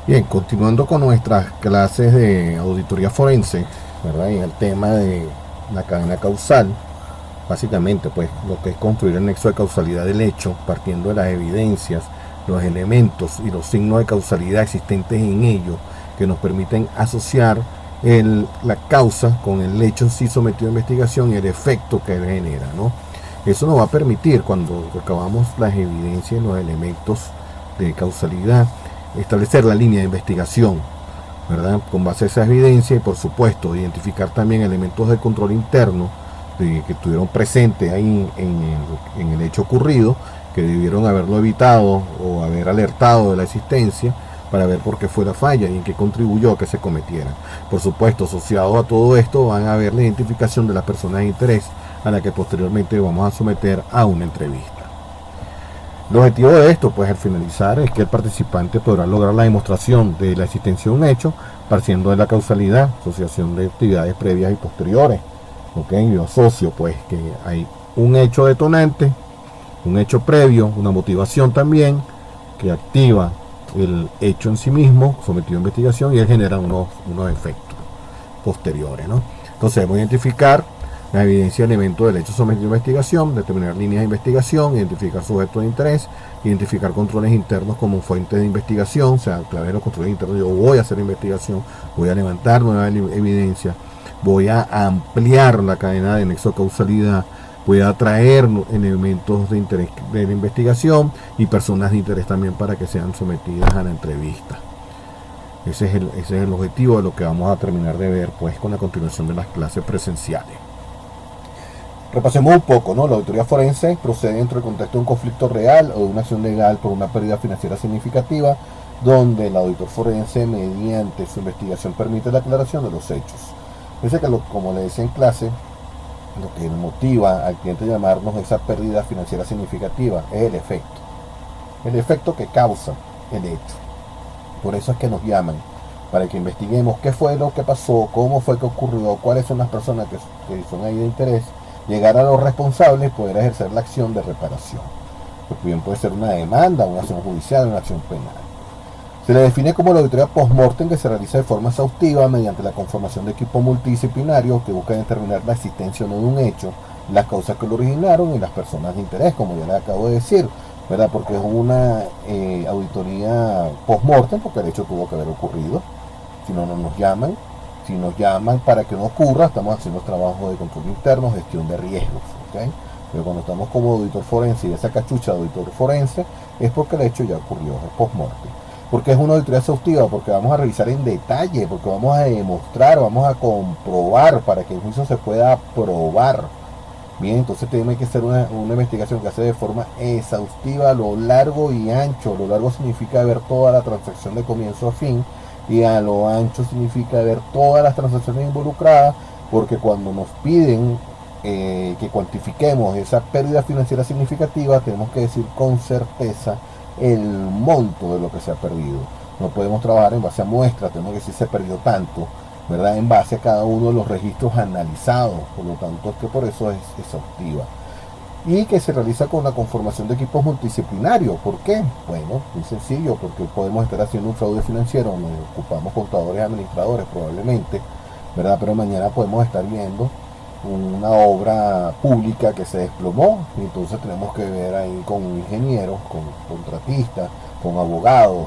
Bien, continuando con nuestras clases de auditoría forense, ¿verdad? Y el tema de la cadena causal, básicamente, pues lo que es construir el nexo de causalidad del hecho, partiendo de las evidencias, los elementos y los signos de causalidad existentes en ello, que nos permiten asociar la causa con el hecho en sí sometido a investigación y el efecto que él genera, ¿no? Eso nos va a permitir, cuando recabamos las evidencias y los elementos de causalidad, establecer la línea de investigación, ¿verdad? Con base a esa evidencia y, por supuesto, identificar también elementos de control interno que estuvieron presentes ahí en el hecho ocurrido, que debieron haberlo evitado o haber alertado de la existencia, para ver por qué fue la falla y en qué contribuyó a que se cometiera. Por supuesto, asociado a todo esto van a haber la identificación de las personas de interés, a la que posteriormente vamos a someter a una entrevista. El objetivo de esto, pues al finalizar, es que el participante podrá lograr la demostración de la existencia de un hecho, partiendo de la causalidad, asociación de actividades previas y posteriores. ¿Ok? Yo asocio, pues, que hay un hecho detonante, un hecho previo, una motivación también, que activa el hecho en sí mismo, sometido a investigación, y él genera unos efectos posteriores, ¿no? Entonces, debemos identificar la evidencia de elementos del hecho sometido a investigación, determinar líneas de investigación, identificar sujetos de interés, identificar controles internos como fuente de investigación, o sea, a través de los controles internos yo voy a hacer investigación, voy a levantar nueva evidencia, voy a ampliar la cadena de nexo causalidad, voy a atraer elementos de interés de la investigación y personas de interés también para que sean sometidas a la entrevista. Ese es el objetivo de lo que vamos a terminar de ver, pues, con la continuación de las clases presenciales. Repasemos un poco, ¿no? La auditoría forense procede dentro del contexto de un conflicto real o de una acción legal por una pérdida financiera significativa, donde el auditor forense, mediante su investigación, permite la aclaración de los hechos. Dice que, como le decía en clase, lo que motiva al cliente a llamarnos esa pérdida financiera significativa es el efecto que causa el hecho. Por eso es que nos llaman, para que investiguemos qué fue lo que pasó, cómo fue que ocurrió, cuáles son las personas que son ahí de interés, llegar a los responsables, poder ejercer la acción de reparación. Pues bien, puede ser una demanda, una acción judicial, una acción penal. Se le define como la auditoría post-mortem, que se realiza de forma exhaustiva mediante la conformación de equipos multidisciplinarios que buscan determinar la existencia o no de un hecho, las causas que lo originaron y las personas de interés, como ya les acabo de decir, ¿verdad? Porque es una auditoría post-mortem, porque el hecho tuvo que haber ocurrido. Si no, no nos llaman. Si nos llaman para que no ocurra, estamos haciendo trabajo de control interno, gestión de riesgos, ¿okay? Pero cuando estamos como auditor forense y esa cachucha de auditor forense, es porque el hecho ya ocurrió, es post-mortem. Porque es una auditoría exhaustiva, porque vamos a revisar en detalle, porque vamos a demostrar, vamos a comprobar para que el juicio se pueda aprobar. Bien, entonces tiene que ser una investigación que hace de forma exhaustiva a lo largo y ancho. Lo largo significa ver toda la transacción de comienzo a fin, y a lo ancho significa ver todas las transacciones involucradas, porque cuando nos piden que cuantifiquemos esa pérdida financiera significativa, tenemos que decir con certeza el monto de lo que se ha perdido. No podemos trabajar en base a muestras, tenemos que decir se perdió tanto, ¿verdad? En base a cada uno de los registros analizados. Por lo tanto, es que por eso es exhaustiva. Y que se realiza con la conformación de equipos multidisciplinarios. ¿Por qué? Bueno, muy sencillo, porque podemos estar haciendo un fraude financiero, nos ocupamos contadores y administradores probablemente, ¿verdad? Pero mañana podemos estar viendo una obra pública que se desplomó, y entonces tenemos que ver ahí con ingenieros, con contratistas, con abogados,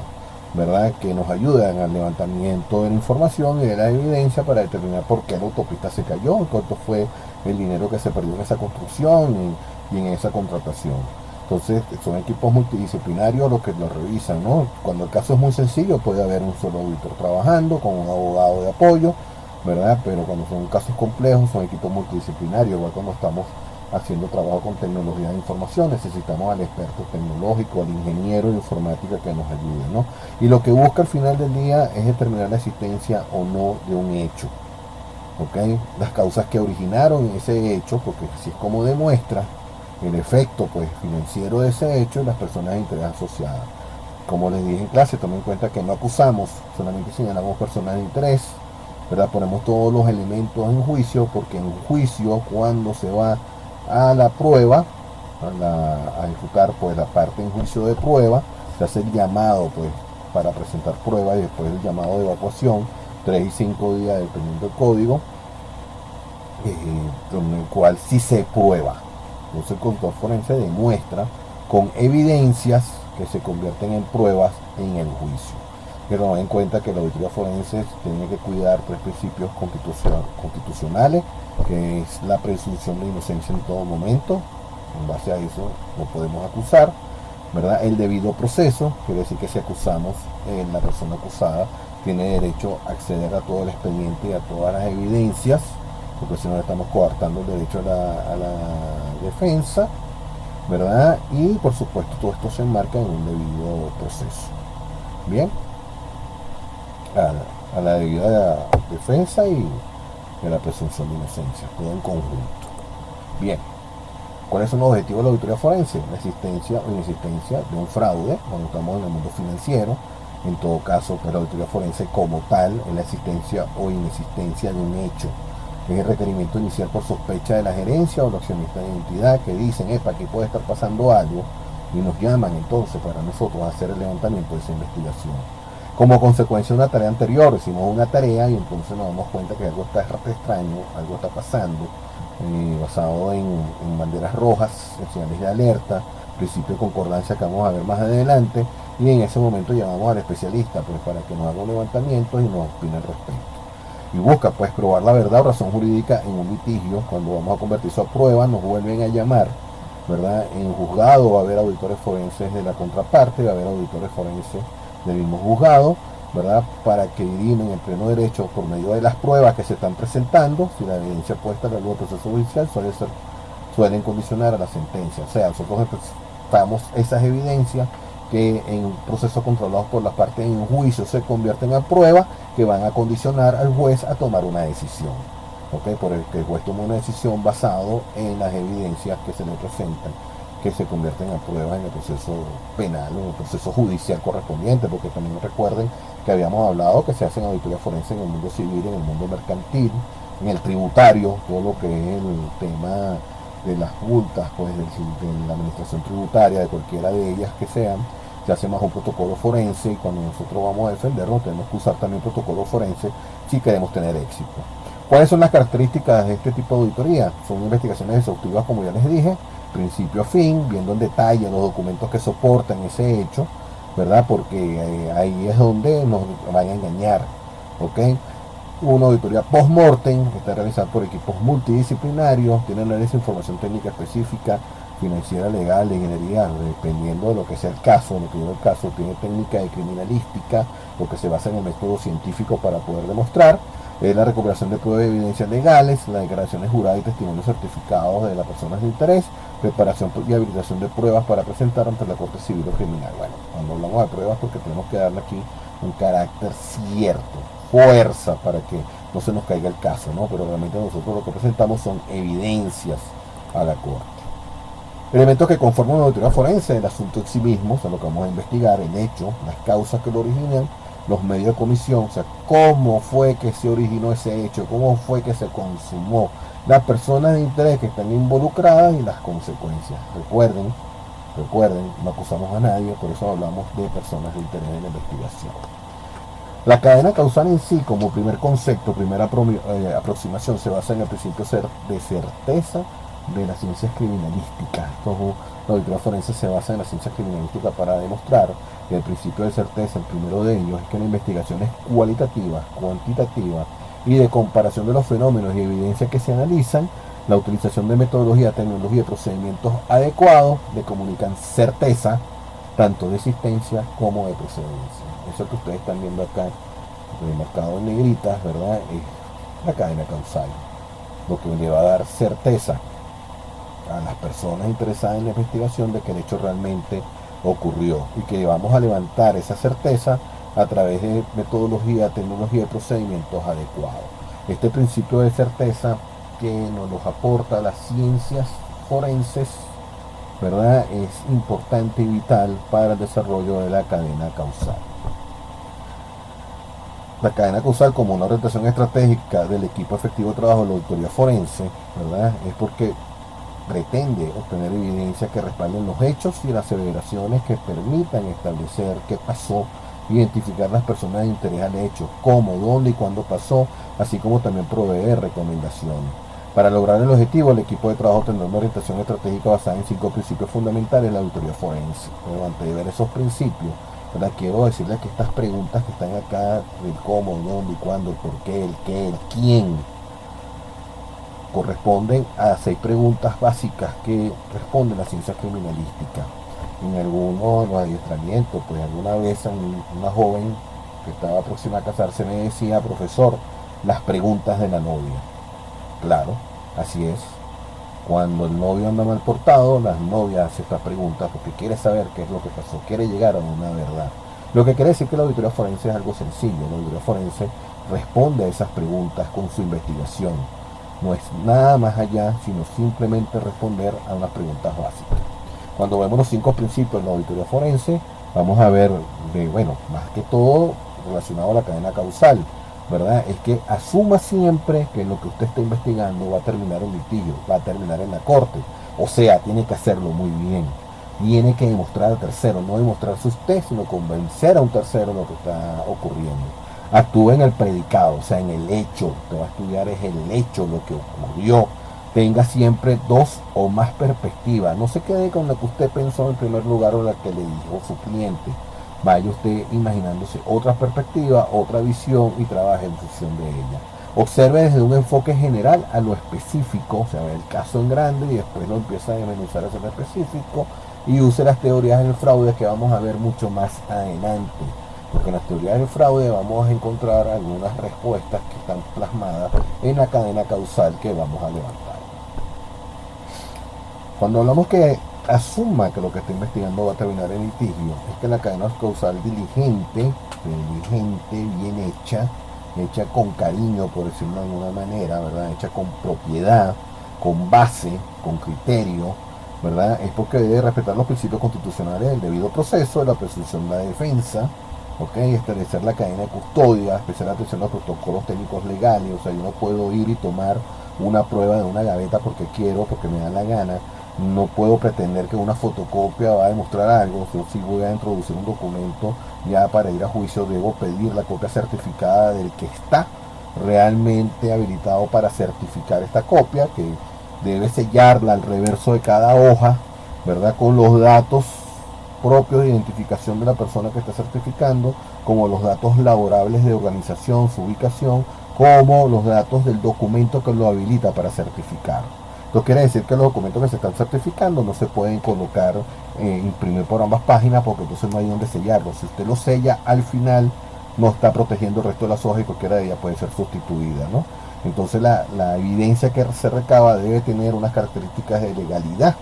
¿verdad? Que nos ayudan al levantamiento de la información y de la evidencia para determinar por qué la autopista se cayó, cuánto fue el dinero que se perdió en esa construcción y en esa contratación. Entonces son equipos multidisciplinarios los que lo revisan, ¿no? Cuando el caso es muy sencillo puede haber un solo auditor trabajando con un abogado de apoyo, ¿verdad? Pero cuando son casos complejos son equipos multidisciplinarios. Igual cuando estamos haciendo trabajo con tecnología de información, necesitamos al experto tecnológico, al ingeniero de informática que nos ayude, ¿no? Y lo que busca al final del día es determinar la existencia o no de un hecho, ¿ok? Las causas que originaron ese hecho, porque así es como demuestra el efecto, pues, financiero de ese hecho y las personas de interés asociadas. Como les dije en clase, tomen en cuenta que no acusamos, solamente señalamos personas de interés, ¿verdad? Ponemos todos los elementos en juicio, porque en juicio, cuando se va a la prueba, a ejecutar, pues, la parte en juicio de prueba, se hace el llamado, pues, para presentar pruebas y después el llamado de evacuación, 3 y 5 días dependiendo del código, con el cual sí se prueba. Entonces el conductor forense demuestra con evidencias que se convierten en pruebas en el juicio. Pero no en cuenta que la auditoría forense tiene que cuidar tres principios constitucionales, que es la presunción de inocencia en todo momento. En base a eso no podemos acusar, ¿verdad? El debido proceso, quiere decir que si acusamos, la persona acusada tiene derecho a acceder a todo el expediente y a todas las evidencias, porque si no estamos coartando el derecho a la defensa, ¿verdad? Y por supuesto todo esto se enmarca en un debido proceso. Bien, a la debida defensa y de la presunción de inocencia, todo en conjunto. Bien, ¿cuáles son los objetivos de la auditoría forense? La existencia o inexistencia de un fraude, cuando estamos en el mundo financiero. En todo caso, pues la auditoría forense como tal es la existencia o inexistencia de un hecho. Es el requerimiento inicial por sospecha de la gerencia o los accionistas de entidad que dicen, aquí puede estar pasando algo, y nos llaman entonces para nosotros hacer el levantamiento de esa investigación. Como consecuencia de una tarea anterior, hicimos una tarea y entonces nos damos cuenta que algo está extraño, algo está pasando, basado en banderas rojas, en señales de alerta, principio de concordancia que vamos a ver más adelante, y en ese momento llamamos al especialista pues para que nos haga un levantamiento y nos opine al respecto. Y busca pues probar la verdad o razón jurídica en un litigio. Cuando vamos a convertir eso a prueba, nos vuelven a llamar, ¿verdad? En juzgado va a haber auditores forenses de la contraparte, va a haber auditores forenses del mismo juzgado, ¿verdad? Para que dirimen el pleno derecho por medio de las pruebas que se están presentando. Si la evidencia puesta en el proceso judicial suelen condicionar a la sentencia. O sea, nosotros presentamos esas evidencias que en un proceso controlado por la parte en un juicio se convierten a prueba que van a condicionar al juez a tomar una decisión. ¿Okay? Por el que el juez toma una decisión basado en las evidencias que se le presentan, que se convierten a pruebas en el proceso penal o en el proceso judicial correspondiente, porque también recuerden que habíamos hablado que se hacen auditorías forenses en el mundo civil, en el mundo mercantil, en el tributario, todo lo que es el tema de las multas, pues de la administración tributaria, de cualquiera de ellas que sean, se hace más un protocolo forense, y cuando nosotros vamos a defendernos tenemos que usar también protocolo forense si queremos tener éxito. ¿Cuáles son las características de este tipo de auditoría? Son investigaciones exhaustivas, como ya les dije, principio a fin, viendo en detalle los documentos que soportan ese hecho, ¿verdad? Porque ahí es donde nos van a engañar, ¿ok? Una auditoría post-mortem, que está realizada por equipos multidisciplinarios, tiene análisis de información técnica específica, financiera, legal, de ingeniería, dependiendo de lo que sea el caso, lo que lleva el caso, tiene técnica de criminalística, lo que se basa en el método científico para poder demostrar, la recuperación de pruebas y evidencias legales, las declaraciones juradas y testimonios certificados de las personas de interés, preparación y habilitación de pruebas para presentar ante la Corte Civil o Criminal. Bueno, cuando hablamos de pruebas, porque tenemos que darle aquí un carácter cierto, fuerza, para que no se nos caiga el caso, ¿no? Pero realmente nosotros lo que presentamos son evidencias a la Corte. Elementos que conforman una auditoría forense, el asunto en sí mismo, o sea, lo que vamos a investigar, el hecho, las causas que lo originan, los medios de comisión, o sea, cómo fue que se originó ese hecho, cómo fue que se consumó, las personas de interés que están involucradas y las consecuencias. Recuerden, no acusamos a nadie, por eso hablamos de personas de interés en la investigación. La cadena causal en sí, como primer concepto, primera aproximación, se basa en el principio de certeza de las ciencias criminalísticas. La auditoría forense se basa en la ciencia criminalística para demostrar que el principio de certeza, el primero de ellos, es que la investigación es cualitativa, cuantitativa y de comparación de los fenómenos y evidencias que se analizan. La utilización de metodología, tecnología y procedimientos adecuados le comunican certeza tanto de existencia como de procedencia. Eso que ustedes están viendo acá, marcado en negritas, ¿verdad? Es la cadena causal, lo que le va a dar certeza a las personas interesadas en la investigación de que el hecho realmente ocurrió y que vamos a levantar esa certeza a través de metodología, tecnología y procedimientos adecuados. Este principio de certeza que nos los aporta las ciencias forenses, ¿verdad? Es importante y vital para el desarrollo de la cadena causal. La cadena causal, como una orientación estratégica del equipo efectivo de trabajo de la auditoría forense, ¿verdad? Es porque pretende obtener evidencia que respalden los hechos y las aseveraciones que permitan establecer qué pasó identificar las personas de interés al hecho, cómo, dónde y cuándo pasó, así como también proveer recomendaciones. Para lograr el objetivo, el equipo de trabajo tendrá una orientación estratégica basada en 5 principios fundamentales de la auditoría forense. Pero antes de ver esos principios, ¿verdad? Quiero decirles que estas preguntas que están acá, el cómo, dónde y cuándo, el por qué, el qué, el quién, corresponden a 6 preguntas básicas que responde la ciencia criminalística. En algunos de los adiestramientos, pues alguna vez una joven que estaba próxima a casarse me decía: profesor, las preguntas de la novia. Claro, así es. Cuando el novio anda mal portado, la novia hace estas preguntas porque quiere saber qué es lo que pasó, quiere llegar a una verdad. Lo que quiere decir que la auditoría forense es algo sencillo. La auditoría forense responde a esas preguntas con su investigación. No es nada más allá, sino simplemente responder a unas preguntas básicas. Cuando vemos los 5 principios de la auditoría forense, vamos a ver, más que todo relacionado a la cadena causal, ¿verdad? Es que asuma siempre que lo que usted está investigando va a terminar en litigio, va a terminar en la corte. O sea, tiene que hacerlo muy bien. Tiene que demostrar al tercero, no demostrarse usted, sino convencer a un tercero de lo que está ocurriendo. Actúe en el predicado, o sea, en el hecho. Te va a estudiar es el hecho, lo que ocurrió. Tenga siempre 2 o más perspectivas. No se quede con la que usted pensó en primer lugar o la que le dijo su cliente. Vaya usted imaginándose otra perspectiva, otra visión y trabaje en función de ella. Observe desde un enfoque general a lo específico, o sea, ve el caso en grande y después lo empieza a desmenuzar hacia lo específico y use las teorías del fraude que vamos a ver mucho más adelante. Porque en las teorías del fraude vamos a encontrar algunas respuestas que están plasmadas en la cadena causal que vamos a levantar. Cuando hablamos que asuma que lo que está investigando va a terminar en litigio, es que la cadena causal diligente, bien hecha con cariño, por decirlo de alguna manera, ¿verdad? Hecha con propiedad, con base, con criterio, ¿verdad? Es porque debe respetar los principios constitucionales del debido proceso, de la presunción de la defensa, establecer la cadena de custodia, especial atención a los protocolos técnicos legales. O sea, yo no puedo ir y tomar una prueba de una gaveta porque quiero, porque me da la gana. No puedo pretender que una fotocopia va a demostrar algo. Yo si voy a introducir un documento ya para ir a juicio, debo pedir la copia certificada del que está realmente habilitado para certificar esta copia, que debe sellarla al reverso de cada hoja, ¿verdad? Con los datos propios de identificación de la persona que está certificando, como los datos laborables de organización, su ubicación, como los datos del documento que lo habilita para certificar. Esto quiere decir que los documentos que se están certificando no se pueden colocar, imprimir por ambas páginas, porque entonces no hay donde sellarlo. Si usted lo sella al final, no está protegiendo el resto de las hojas y cualquiera de ellas puede ser sustituida, ¿no? Entonces la evidencia que se recaba debe tener unas características de legalidad.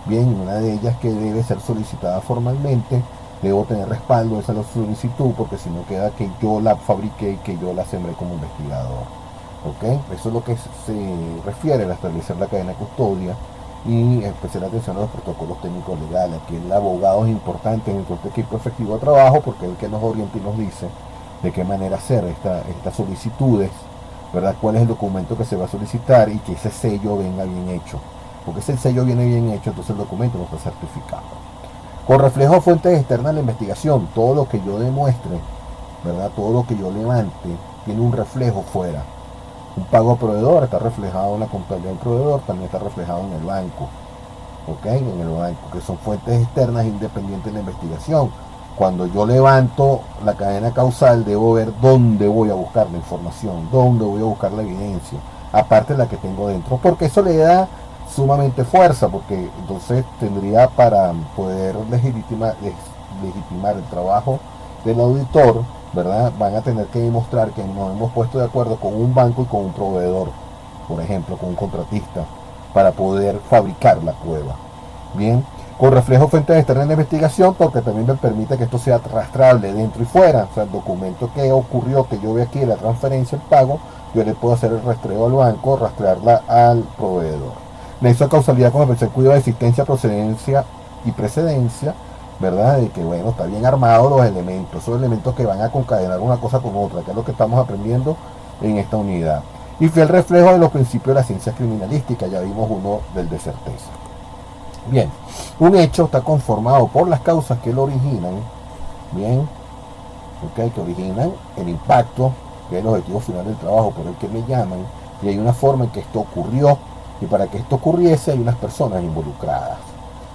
Bien, una de ellas que debe ser solicitada formalmente, debo tener respaldo de esa solicitud, porque si no queda que yo la fabriqué y que yo la sembré como investigador. Eso es lo que se refiere a establecer la cadena de custodia y especial atención a los protocolos técnicos legales. Aquí el abogado es importante en este equipo efectivo de trabajo, porque es el que nos orienta y nos dice de qué manera hacer estas solicitudes, ¿verdad? Cuál es el documento que se va a solicitar y que ese sello venga bien hecho. Porque si el sello viene bien hecho, entonces el documento no está certificado. Con reflejo a fuentes externas de la investigación, todo lo que yo demuestre, ¿verdad? Todo lo que yo levante, tiene un reflejo fuera. Un pago a proveedor está reflejado en la contabilidad del proveedor, también está reflejado en el banco. En el banco, que son fuentes externas independientes de la investigación. Cuando yo levanto la cadena causal, debo ver dónde voy a buscar la información, dónde voy a buscar la evidencia, aparte de la que tengo dentro, porque eso le da sumamente fuerza, porque entonces tendría, para poder legitimar el trabajo del auditor, ¿verdad? Van a tener que demostrar que nos hemos puesto de acuerdo con un banco y con un proveedor, por ejemplo, con un contratista, para poder fabricar la prueba. Bien, con reflejo fuentes externas de investigación, porque también me permite que esto sea arrastrable dentro y fuera. O sea, el documento que ocurrió, que yo ve aquí, la transferencia, el pago, yo le puedo hacer el rastreo al banco, rastrearla al proveedor. Nexo de causalidad con el cuidado de existencia, procedencia y precedencia, ¿verdad? De que, bueno, está bien armado los elementos, son elementos que van a concadenar una cosa con otra, que es lo que estamos aprendiendo en esta unidad. Y fiel reflejo de los principios de la ciencia criminalística, ya vimos uno del de certeza. Bien, un hecho está conformado por las causas que lo originan, bien, ¿ok? Que originan el impacto, que es el objetivo final del trabajo por el que me llaman, y hay una forma en que esto ocurrió, y para que esto ocurriese hay unas personas involucradas.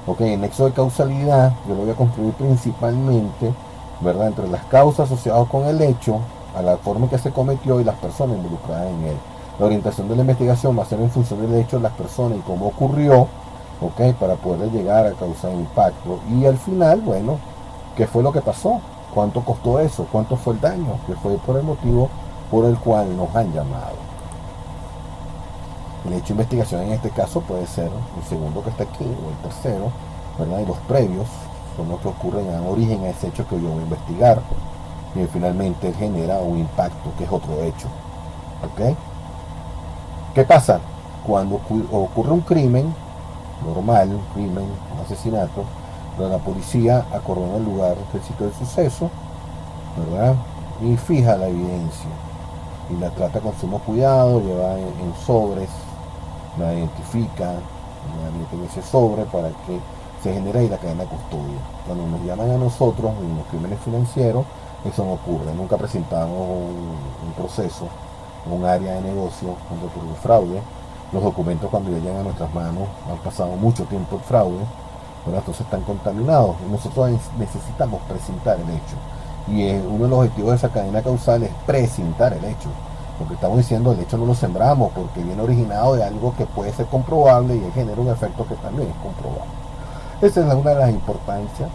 ¿Ok? El nexo de causalidad yo lo voy a construir principalmente, ¿verdad?, entre las causas asociadas con el hecho, a la forma en que se cometió y las personas involucradas en él. La orientación de la investigación va a ser en función del hecho, las personas y cómo ocurrió, ¿ok? Para poder llegar a causar impacto. Y al final, bueno, ¿qué fue lo que pasó? ¿Cuánto costó eso? ¿Cuánto fue el daño? ¿Qué fue por el motivo por el cual nos han llamado? El hecho de investigación en este caso puede ser el segundo que está aquí o el tercero, ¿verdad? Y los previos son los que ocurren en origen a ese hecho que yo voy a investigar. Y finalmente genera un impacto, que es otro hecho. ¿Ok? ¿Qué pasa? Cuando ocurre un crimen normal, un crimen, un asesinato, la policía acordona el lugar del sitio del suceso, ¿verdad? Y fija la evidencia. Y la trata con sumo cuidado, lleva en sobres, la identifica, la mete en ese sobre para que se genere ahí la cadena de custodia. Cuando nos llaman a nosotros en los crímenes financieros, eso no ocurre. Nunca presentamos un proceso, un área de negocio donde ocurrió fraude. Los documentos cuando llegan a nuestras manos han pasado mucho tiempo el fraude, pero entonces están contaminados. Y nosotros necesitamos presentar el hecho. Y uno de los objetivos de esa cadena causal es presentar el hecho. Porque estamos diciendo, el hecho no lo sembramos porque viene originado de algo que puede ser comprobable y genera un efecto que también es comprobable. Esa es una de las importancias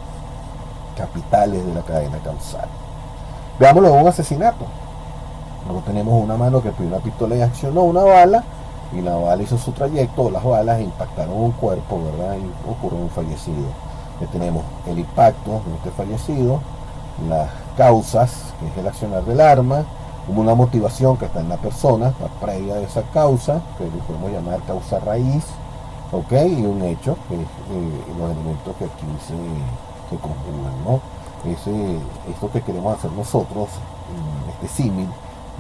capitales de la cadena causal. Veámoslo en un asesinato. Luego tenemos una mano que pidió una pistola y accionó una bala, y la bala hizo su trayecto, las balas impactaron un cuerpo, ¿verdad? Y ocurrió un fallecido. Ya tenemos el impacto de este fallecido, las causas, que es el accionar del arma, como una motivación que está en la persona, la previa de esa causa, que le podemos llamar causa raíz, ¿ok? Y un hecho, que es los elementos que aquí se conjugan, ¿no? Esto que queremos hacer nosotros, este símil,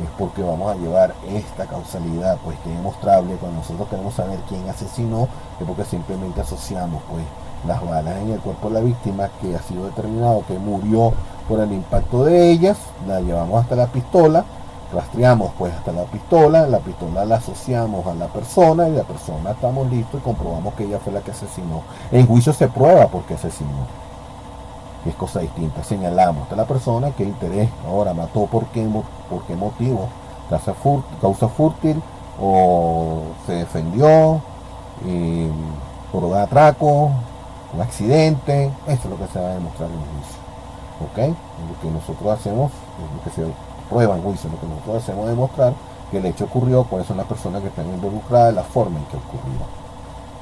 es porque vamos a llevar esta causalidad, pues que es demostrable. Cuando nosotros queremos saber quién asesinó, es porque simplemente asociamos, pues, las balas en el cuerpo de la víctima, que ha sido determinado que murió por el impacto de ellas, la llevamos hasta la pistola, rastreamos pues hasta la pistola la asociamos a la persona, y la persona estamos listos y comprobamos que ella fue la que asesinó. En juicio se prueba por qué asesinó, es cosa distinta. Señalamos a la persona qué interés, ahora mató por qué motivo, causa fútil, o se defendió, por un atraco, un accidente. Eso es lo que se va a demostrar en el juicio. ¿Ok? Lo que nosotros hacemos, lo que se prueba en juicio, lo que nosotros hacemos es demostrar que el hecho ocurrió, cuáles son las personas que están involucradas, la forma en que ocurrió.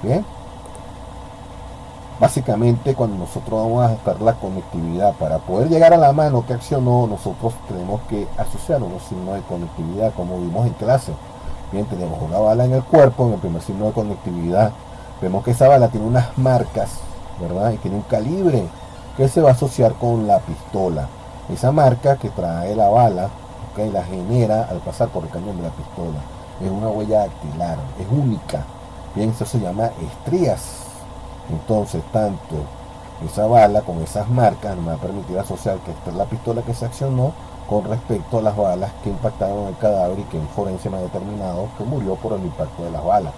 ¿Bien? Básicamente, cuando nosotros vamos a estar la conectividad para poder llegar a la mano que accionó, nosotros tenemos que asociar unos signos de conectividad, como vimos en clase. Bien, tenemos una bala en el cuerpo, en el primer signo de conectividad. Vemos que esa bala tiene unas marcas, ¿verdad? Y tiene un calibre que se va a asociar con la pistola. Esa marca que trae la bala, ¿okay?, la genera al pasar por el cañón de la pistola. Es una huella dactilar, es única. Bien, eso se llama estrías. Entonces, tanto esa bala con esas marcas nos va a permitir asociar que esta es la pistola que se accionó con respecto a las balas que impactaron el cadáver y que en forense me ha determinado que murió por el impacto de las balas.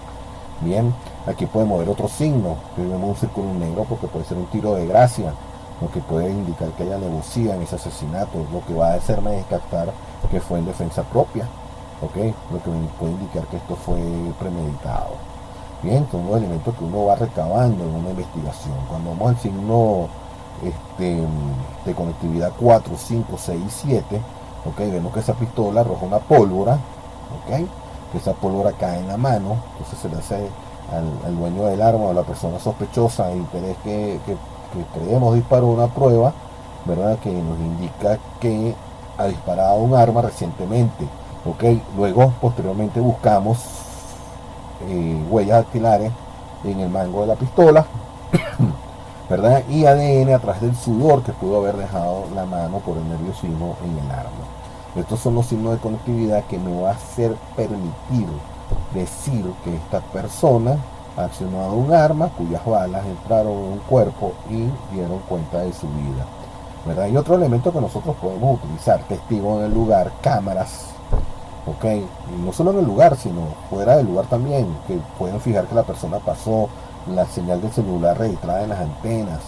Bien, aquí podemos ver otro signo, vemos un círculo negro porque puede ser un tiro de gracia, lo que puede indicar que haya alevosía en ese asesinato, lo que va a hacerme descartar que fue en defensa propia, ¿ok? Lo que me puede indicar que esto fue premeditado. Bien, son los elementos que uno va recabando en una investigación. Cuando vamos al signo de conectividad 4, 5, 6 y 7, ¿okay?, vemos que esa pistola arroja una pólvora, ¿okay?, que esa pólvora cae en la mano, entonces se le hace al dueño del arma o a la persona sospechosa de interés que creemos disparó una prueba, ¿verdad?, que nos indica que ha disparado un arma recientemente, ¿okay? Luego, posteriormente, buscamos huellas dactilares en el mango de la pistola, ¿verdad? Y ADN a través del sudor que pudo haber dejado la mano por el nerviosismo en el arma. Estos son los signos de conectividad que me va a hacer permitir decir que esta persona ha accionado un arma cuyas balas entraron en un cuerpo y dieron cuenta de su vida. ¿verdad? Y otro elemento que nosotros podemos utilizar, testigos en el lugar, cámaras, ¿ok? Y no solo en el lugar, sino fuera del lugar también, que pueden fijar que la persona pasó, la señal del celular registrada en las antenas,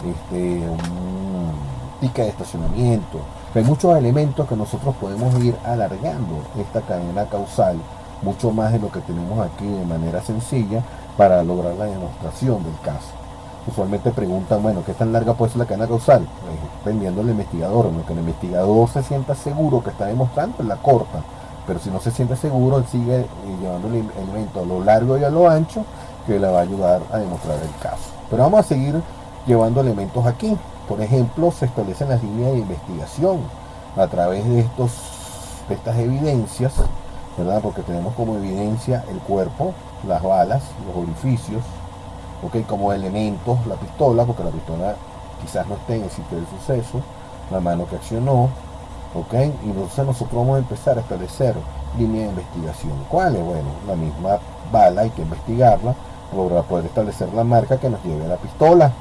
un ticket de estacionamiento. Hay muchos elementos que nosotros podemos ir alargando esta cadena causal, mucho más de lo que tenemos aquí de manera sencilla para lograr la demostración del caso. Usualmente preguntan, bueno, ¿qué tan larga puede ser la cadena causal? Dependiendo del investigador, en lo que el investigador se sienta seguro que está demostrando, la corta. Pero si no se siente seguro, él sigue llevando el elemento a lo largo y a lo ancho, que le va a ayudar a demostrar el caso. Pero vamos a seguir llevando elementos aquí. Por ejemplo, se establecen las líneas de investigación a través de estas evidencias, ¿verdad? Porque tenemos como evidencia el cuerpo, las balas, los orificios, ¿ok? Como elementos, la pistola, porque la pistola quizás no esté en el sitio del suceso, la mano que accionó, ¿ok? Y entonces nosotros vamos a empezar a establecer líneas de investigación. ¿Cuáles? Bueno, la misma bala hay que investigarla para poder establecer la marca que nos lleve a la pistola,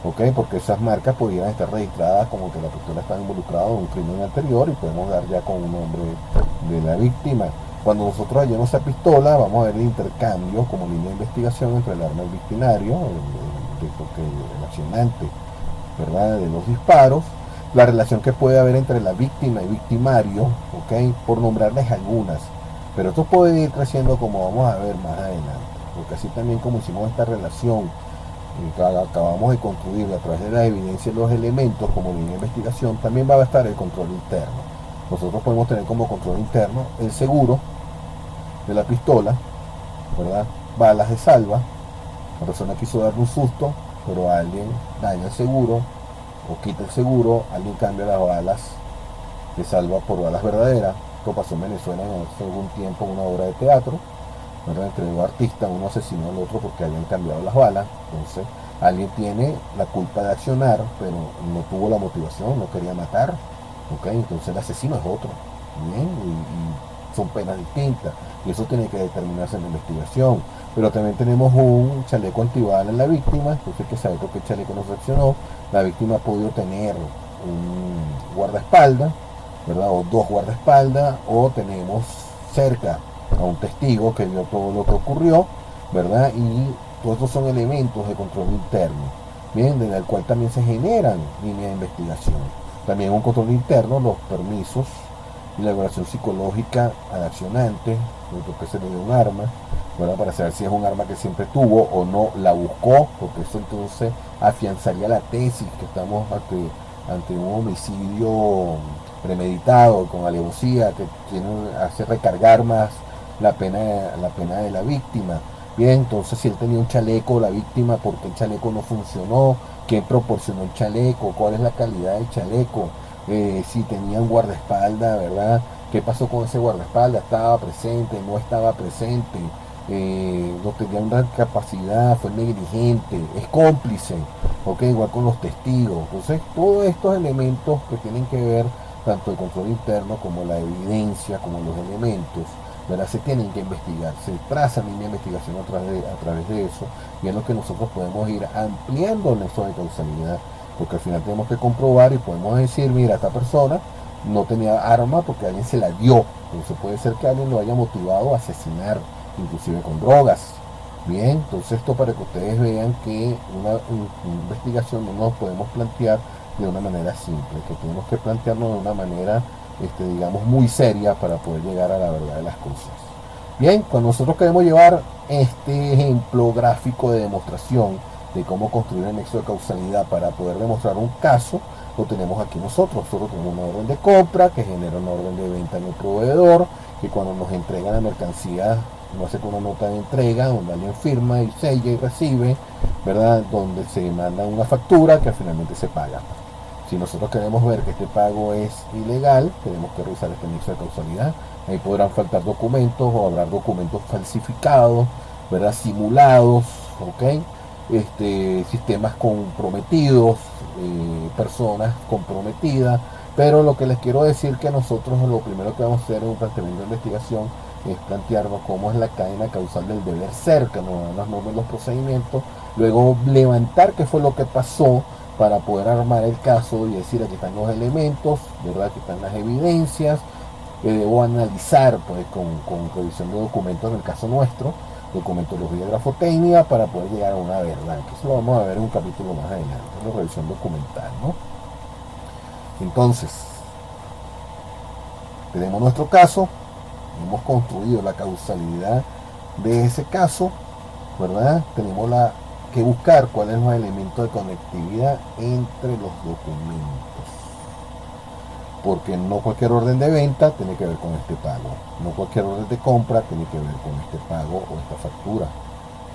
¿ok? Porque esas marcas pudieran estar registradas como que la pistola está involucrada en un crimen anterior y podemos dar ya con un nombre de la víctima. Cuando nosotros hallemos esa pistola, vamos a ver el intercambio como línea de investigación entre el arma del victimario, el accionante, ¿verdad? De los disparos, la relación que puede haber entre la víctima y victimario, ¿ok? Por nombrarles algunas. Pero esto puede ir creciendo como vamos a ver más adelante, porque así también como hicimos esta relación que acabamos de construir a través de la evidencia y los elementos como línea de investigación, también va a estar el control interno. Nosotros podemos tener como control interno el seguro de la pistola, ¿verdad? Balas de salva, la persona quiso darle un susto, pero alguien daña el seguro o quita el seguro, alguien cambia las balas de salva por balas verdaderas. Esto pasó en Venezuela hace algún tiempo en una obra de teatro, ¿verdad? Entre dos artistas, uno asesinó al otro porque habían cambiado las balas. Entonces alguien tiene la culpa de accionar, pero no tuvo la motivación, no quería matar, ¿ok? Entonces el asesino es otro, ¿bien? Y son penas distintas y eso tiene que determinarse en la investigación. Pero también tenemos un chaleco antibala en la víctima, entonces hay que saber por qué el chaleco no se accionó. La víctima ha podido tener un guardaespaldas, ¿verdad? O dos guardaespaldas, o tenemos cerca a un testigo que vio todo lo que ocurrió, ¿verdad? Y todos estos son elementos de control interno, bien, en el cual también se generan líneas de investigación. También un control interno, los permisos y la evaluación psicológica al accionante, porque se le dio un arma, ¿verdad? Para saber si es un arma que siempre tuvo o no la buscó, porque eso entonces afianzaría la tesis que estamos ante un homicidio premeditado, con alevosía, que hace recargar más la pena de la víctima. Bien, entonces si él tenía un chaleco, la víctima, ¿por qué el chaleco no funcionó? ¿Quién proporcionó el chaleco? ¿Cuál es la calidad del chaleco? Si tenía un guardaespaldas, ¿verdad? ¿Qué pasó con ese guardaespaldas? ¿Estaba presente? ¿No estaba presente? No tenía una capacidad, fue negligente, es cómplice, ¿ok? Igual con los testigos. Entonces, todos estos elementos que tienen que ver tanto el control interno como la evidencia, como los elementos, ¿verdad? Se tienen que investigar, se traza línea de investigación a través de eso, y es lo que nosotros podemos ir ampliando el nexo de causalidad, porque al final tenemos que comprobar y podemos decir, mira, esta persona no tenía arma porque alguien se la dio, entonces puede ser que alguien lo haya motivado a asesinar, inclusive con drogas. Bien, entonces esto para que ustedes vean que una investigación no nos podemos plantear de una manera simple, que tenemos que plantearnos de una manera, digamos, muy seria para poder llegar a la verdad de las cosas. Bien, cuando nosotros queremos llevar este ejemplo gráfico de demostración de cómo construir el nexo de causalidad para poder demostrar un caso, lo tenemos aquí nosotros. Nosotros tenemos una orden de compra que genera una orden de venta en el proveedor, que cuando nos entrega la mercancía nos hace con una nota de entrega donde alguien firma y sella y recibe, ¿verdad? Donde se manda una factura que finalmente se paga. Si nosotros queremos ver que este pago es ilegal, tenemos que revisar este nexo de causalidad. Ahí podrán faltar documentos o habrá documentos falsificados, ¿verdad? Simulados, ¿ok? Sistemas comprometidos, personas comprometidas. Pero lo que les quiero decir que nosotros lo primero que vamos a hacer en un planteamiento de investigación es plantearnos cómo es la cadena causal del deber ser, que nos dan las normas y los procedimientos, luego levantar qué fue lo que pasó, para poder armar el caso y decir aquí están los elementos, ¿verdad? Aquí están las evidencias que debo analizar pues con revisión de documentos en el caso nuestro, documentología y grafotecnia, para poder llegar a una verdad, que eso lo vamos a ver en un capítulo más adelante, la revisión documental, ¿no? Entonces, tenemos nuestro caso, hemos construido la causalidad de ese caso, ¿verdad? Tenemos que buscar cuáles son los elementos de conectividad entre los documentos. Porque no cualquier orden de venta tiene que ver con este pago. No cualquier orden de compra tiene que ver con este pago o esta factura.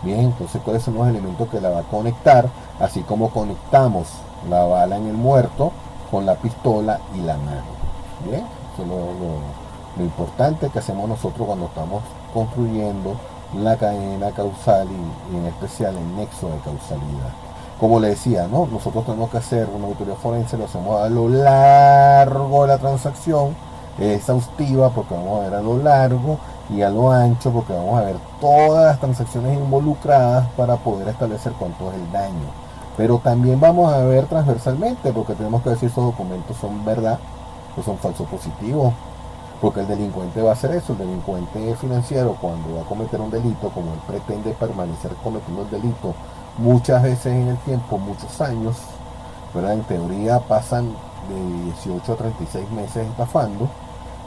Bien, entonces cuáles son los elementos que la va a conectar, así como conectamos la bala en el muerto con la pistola y la mano. Bien, eso es lo importante que hacemos nosotros cuando estamos construyendo la cadena causal y en especial el nexo de causalidad. Como le decía, ¿no? Nosotros tenemos que hacer una auditoría forense, lo hacemos a lo largo de la transacción, es exhaustiva porque vamos a ver a lo largo y a lo ancho porque vamos a ver todas las transacciones involucradas para poder establecer cuánto es el daño. Pero también vamos a ver transversalmente porque tenemos que ver si esos documentos son verdad o son falsos positivos. Porque el delincuente va a hacer eso, el delincuente financiero cuando va a cometer un delito, como él pretende permanecer cometiendo el delito muchas veces en el tiempo, muchos años, ¿verdad? En teoría pasan de 18 a 36 meses estafando,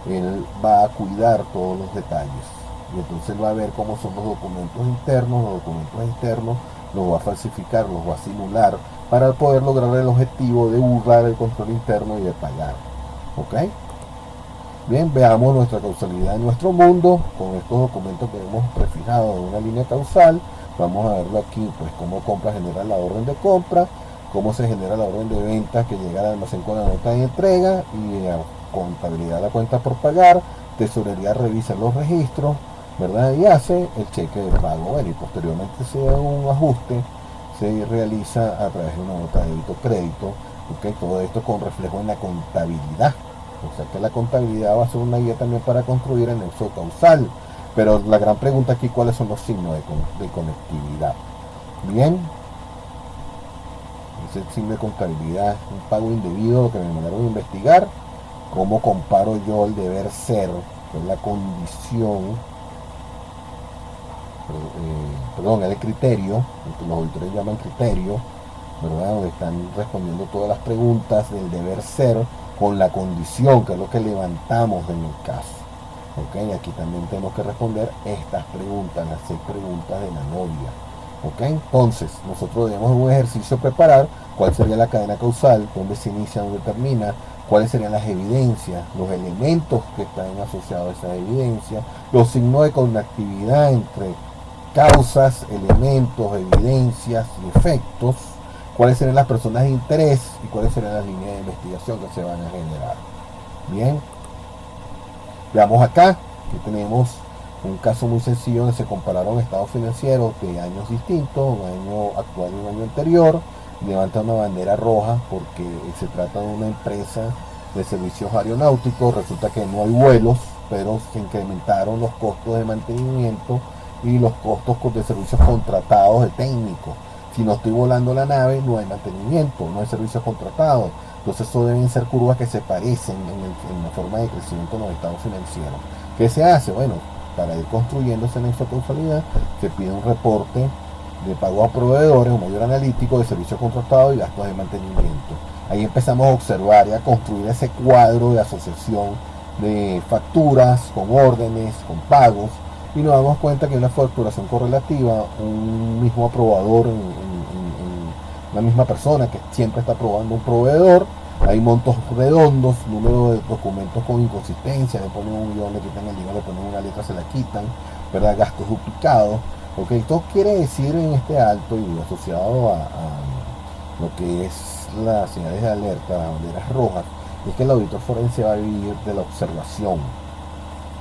él va a cuidar todos los detalles. Y entonces va a ver cómo son los documentos externos los va a falsificar, los va a simular, para poder lograr el objetivo de burlar el control interno y de pagar. ¿Ok? Bien, veamos nuestra causalidad en nuestro mundo con estos documentos que hemos prefijado en una línea causal. Vamos a verlo aquí, pues cómo compra genera la orden de compra, cómo se genera la orden de venta que llega al almacén con la nota de entrega y a contabilidad de la cuenta por pagar, tesorería revisa los registros, ¿verdad? Y hace el cheque de pago. Bueno, y posteriormente se da un ajuste, se realiza a través de una nota de débito crédito, ¿ok? Todo esto con reflejo en la contabilidad. O sea que la contabilidad va a ser una guía también para construir el nexo causal. Pero la gran pregunta aquí, ¿cuáles son los signos de conectividad? Bien, ese signo de contabilidad, un pago indebido que me mandaron a investigar. ¿Cómo comparo yo el deber ser, que es la condición, el criterio, lo que los auditores llaman criterio, ¿verdad? Donde están respondiendo todas las preguntas del deber ser con la condición, que es lo que levantamos en el caso. ¿Ok? Aquí también tenemos que responder estas preguntas, las 6 preguntas de la novia. ¿Ok? Entonces, nosotros debemos en un ejercicio preparar cuál sería la cadena causal, dónde se inicia, dónde termina, cuáles serían las evidencias, los elementos que están asociados a esas evidencias, los signos de conectividad entre causas, elementos, evidencias y efectos, cuáles serían las personas de interés y cuáles serían las líneas de investigación que se van a generar. Bien, veamos acá, aquí tenemos un caso muy sencillo donde se compararon estados financieros de años distintos, un año actual y un año anterior, levanta una bandera roja porque se trata de una empresa de servicios aeronáuticos, resulta que no hay vuelos, pero se incrementaron los costos de mantenimiento y los costos de servicios contratados de técnicos. Si no estoy volando la nave, no hay mantenimiento, no hay servicios contratados. Entonces eso deben ser curvas que se parecen en la forma de crecimiento en los estados financieros. ¿Qué se hace? Bueno, para ir construyendo ese nexo de causalidad, se pide un reporte de pago a proveedores, un mayor analítico de servicios contratados y gastos de mantenimiento. Ahí empezamos a observar y a construir ese cuadro de asociación de facturas con órdenes, con pagos, y nos damos cuenta que hay una facturación correlativa, un mismo aprobador en la misma persona que siempre está aprobando un proveedor. Hay montos redondos, número de documentos con inconsistencia, le ponen un guión, le quitan el guión, le ponen una letra, se la quitan, ¿verdad? Gastos duplicados. Ok, esto quiere decir en este alto y asociado a lo que es las señales de alerta, las banderas rojas, es que el auditor forense va a vivir de la observación.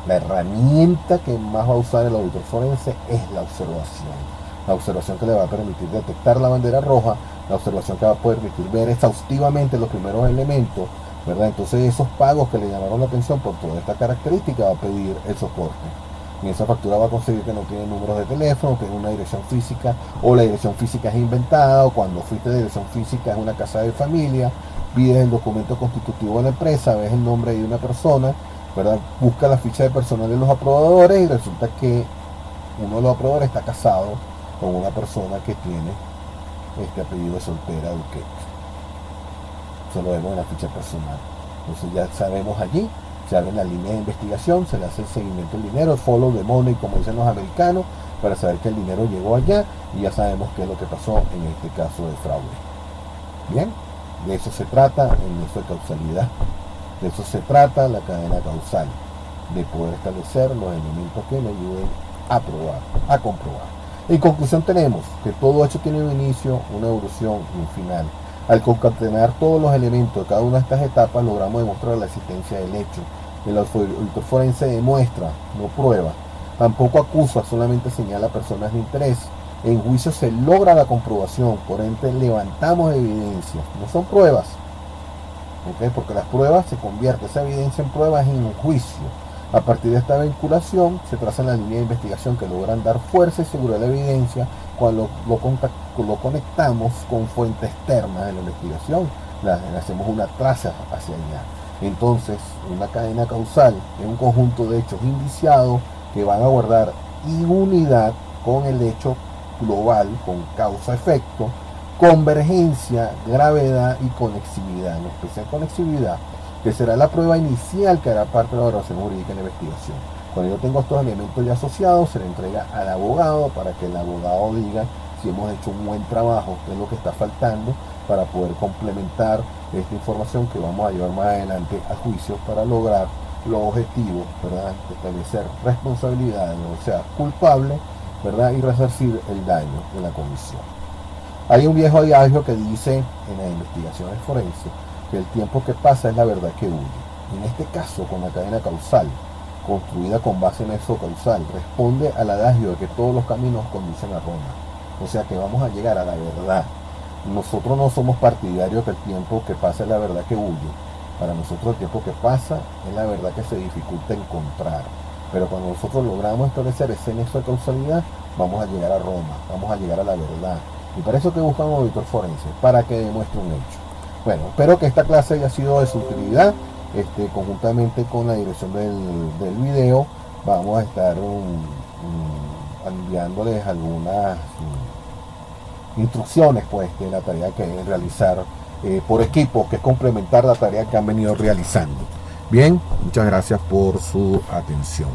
La herramienta que más va a usar el auditor forense es la observación. La observación que le va a permitir detectar la bandera roja, la observación que va a permitir ver exhaustivamente los primeros elementos, ¿verdad? Entonces esos pagos que le llamaron la atención por toda esta característica va a pedir el soporte. En esa factura va a conseguir que no tiene números de teléfono, tiene una dirección física, o la dirección física es inventada, o cuando fuiste de dirección física es una casa de familia, pides el documento constitutivo de la empresa, ves el nombre de una persona, ¿verdad? Busca la ficha de personal de los aprobadores y resulta que uno de los aprobadores está casado con una persona que tiene este apellido de soltera Duquette. Eso lo vemos en la ficha personal. Entonces ya sabemos allí, se abre la línea de investigación, se le hace el seguimiento del dinero, follow the money, como dicen los americanos, para saber que el dinero llegó allá y ya sabemos qué es lo que pasó en este caso de fraude. Bien, de eso se trata en eso de causalidad. De eso se trata la cadena causal, de poder establecer los elementos que le ayuden a probar, a comprobar. En conclusión tenemos que todo hecho tiene un inicio, una evolución y un final. Al concatenar todos los elementos de cada una de estas etapas logramos demostrar la existencia del hecho. El auditor forense demuestra, no prueba, tampoco acusa, solamente señala personas de interés. En juicio se logra la comprobación, por ende levantamos evidencias, no son pruebas, ¿okay? Porque las pruebas se convierten, esa evidencia en pruebas en un juicio. A partir de esta vinculación se traza la línea de investigación que logran dar fuerza y seguridad a la evidencia cuando lo conectamos con fuentes externas de la investigación, le hacemos una traza hacia allá. Entonces, una cadena causal es un conjunto de hechos indiciados que van a guardar unidad con el hecho global, con causa-efecto, convergencia, gravedad y conexividad, en especial conexividad, que será la prueba inicial que hará parte de la valoración jurídica en la investigación. Cuando yo tengo estos elementos ya asociados, se le entrega al abogado para que el abogado diga si hemos hecho un buen trabajo, qué es lo que está faltando para poder complementar esta información que vamos a llevar más adelante a juicio para lograr los objetivos, ¿verdad? De establecer responsabilidades, o sea, culpable, ¿verdad? Y resarcir el daño de la comisión. Hay un viejo adagio que dice en las investigaciones forenses que el tiempo que pasa es la verdad que huye. En este caso, con la cadena causal, construida con base en eso causal, responde al adagio de que todos los caminos conducen a Roma. O sea que vamos a llegar a la verdad. Nosotros no somos partidarios que el tiempo que pasa es la verdad que huye. Para nosotros el tiempo que pasa es la verdad que se dificulta encontrar. Pero cuando nosotros logramos establecer ese nexo de causalidad, vamos a llegar a Roma, vamos a llegar a la verdad. Y para eso que buscamos un auditor forense, para que demuestre un hecho. Bueno, espero que esta clase haya sido de su utilidad. Conjuntamente con la dirección del video, vamos a estar enviándoles algunas instrucciones pues de la tarea que deben realizar por equipo, que es complementar la tarea que han venido realizando. Bien, muchas gracias por su atención.